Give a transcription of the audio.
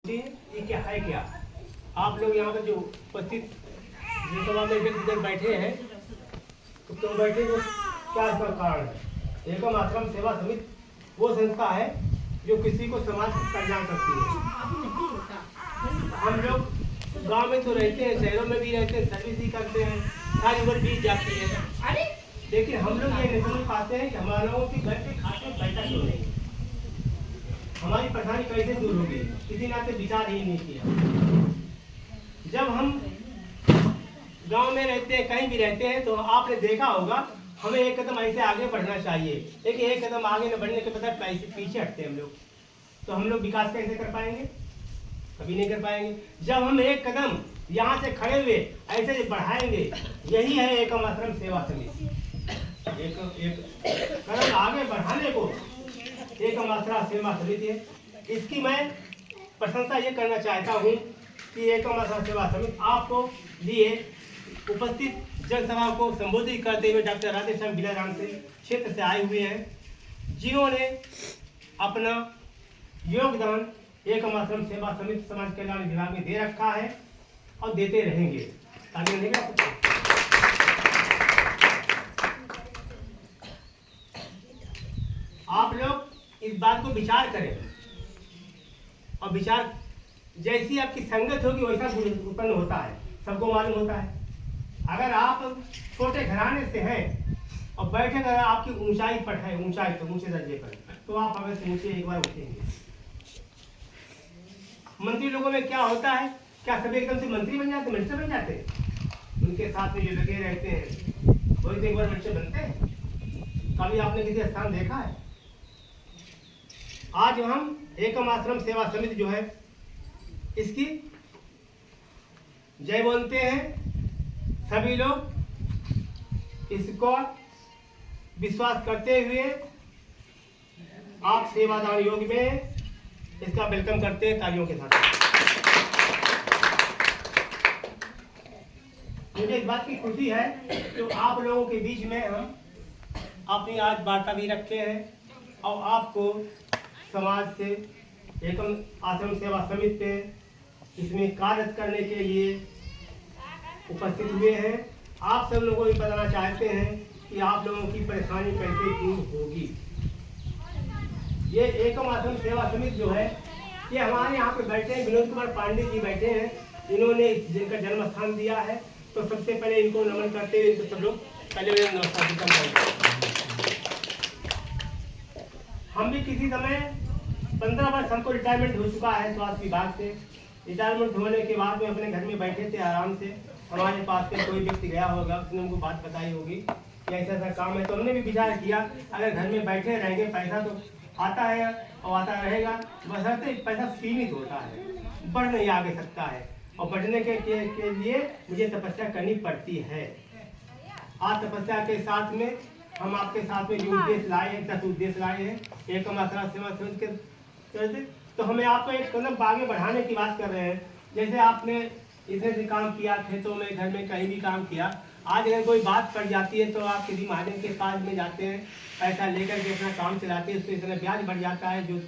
ये क्या है क्या आप लोग यहाँ पर जो उपस्थित जो सभा में व्यक्ति बैठे हैं तो बैठे जो क्या इसका कारण है। एकम आश्रम सेवा समिति वो संस्था है जो किसी को समाज का कल्याण करती है। हम लोग गांव में तो रहते हैं, शहरों में भी रहते हैं, सर्विस भी करते हैं, सारी उम्र बीत जाती है, लेकिन हम लोग ये नहीं समझ पाते हैं कि हमारे लोगों की घर पे खाते बैठा क्यों नहीं, हमारी परेशानी कैसे दूर होगी, किसी ने आपसे विचार ही नहीं किया। जब हम गांव में रहते हैं, कहीं भी रहते हैं, तो आपने देखा होगा हमें एक कदम ऐसे आगे बढ़ना चाहिए, लेकिन एक कदम आगे न बढ़ने के बजाय पीछे हटते हैं हम लोग, तो हम लोग विकास कैसे कर पाएंगे? कभी नहीं कर पाएंगे। जब हम एक कदम यहाँ से खड़े हुए ऐसे बढ़ाएंगे, यही है एकम आश्रम सेवा समिति। एक कदम आगे बढ़ाने को एकम आश्रम सेवा समिति है। इसकी मैं प्रशंसा ये करना चाहता हूँ कि एकम आश्रम सेवा समिति आपको लिए उपस्थित जनसभा को संबोधित करते हुए डॉक्टर राधेश्याम बिलाराम से क्षेत्र से आए हुए हैं, जिन्होंने अपना योगदान एकम आश्रम सेवा समिति समाज कल्याण विभाग में दे रखा है और देते रहेंगे। ताकि नहीं कर सकते। आप लोग इस बात को विचार करें और विचार जैसी आपकी संगत होगी वैसा उत्पन्न होता है, सबको मालूम होता है। अगर आप छोटे घराने से हैं और बैठे अगर आपकी ऊंचाई पर है, ऊंचाई तो ऊंचे दर्जे पर, तो आप अगर से ऊंचे एक बार उठेंगे। मंत्री लोगों में क्या होता है, क्या सभी एकदम से मंत्री बन जाते, मिनिस्टर बन जाते? उनके साथ में जो लगे रहते हैं वही तो एक बार मिनिस्टर बनते हैं। कभी आपने किसी स्थान देखा है? आज हम एकम आश्रम सेवा समिति जो है इसकी जय बोलते हैं। सभी लोग इसको विश्वास करते हुए आप सेवादान योग में इसका वेलकम करते हैं तालियों के साथ। मुझे इस बात की खुशी है कि आप लोगों के बीच में हम अपनी आज वार्ता भी रखे हैं और आपको समाज से एकम आश्रम सेवा समिति पे इसमें कार्य करने के लिए उपस्थित हुए हैं। आप सब लोगों को भी बताना चाहते हैं कि आप लोगों की परेशानी कैसे दूर होगी। ये एकम आश्रम सेवा समिति जो है ये हमारे यहाँ पे बैठे हैं, विनोद कुमार पांडे जी बैठे हैं, इन्होंने जिनका जन्म स्थान दिया है, तो सबसे पहले इनको नमन करते हुए इनको सब लोग पहले नमस्कार करते। हम भी किसी समय 15 वर्ष हमको रिटायरमेंट हो चुका है स्वास्थ्य विभाग से। रिटायरमेंट होने के बाद में अपने घर में बैठे थे आराम से, हमारे पास में कोई व्यक्ति गया होगा, उसने हमको बात बताई होगी कि ऐसा ऐसा काम है, तो हमने भी विचार किया अगर घर में बैठे रहेंगे पैसा तो आता है और आता रहेगा, बशर्ते पैसा सीमित होता है, बढ़ नहीं आगे सकता है, और बढ़ने के लिए मुझे तपस्या करनी पड़ती है। आज तपस्या के साथ में हम आपके साथ में जो उद्देश्य लाए हैं, 10 उद्देश्य लाए हैं एकम आश्रम सेवा समिति के, तो हमें आपको एक कदम आगे बढ़ाने की बात कर रहे हैं। जैसे आपने इतने से काम किया, खेतों में, घर में, कहीं भी काम किया, आज अगर कोई बात पड़ जाती है तो आप किसी महाजन के पास में जाते हैं, पैसा लेकर के अपना काम चलाते हैं, उसमें इतना ब्याज बढ़ जाता है जो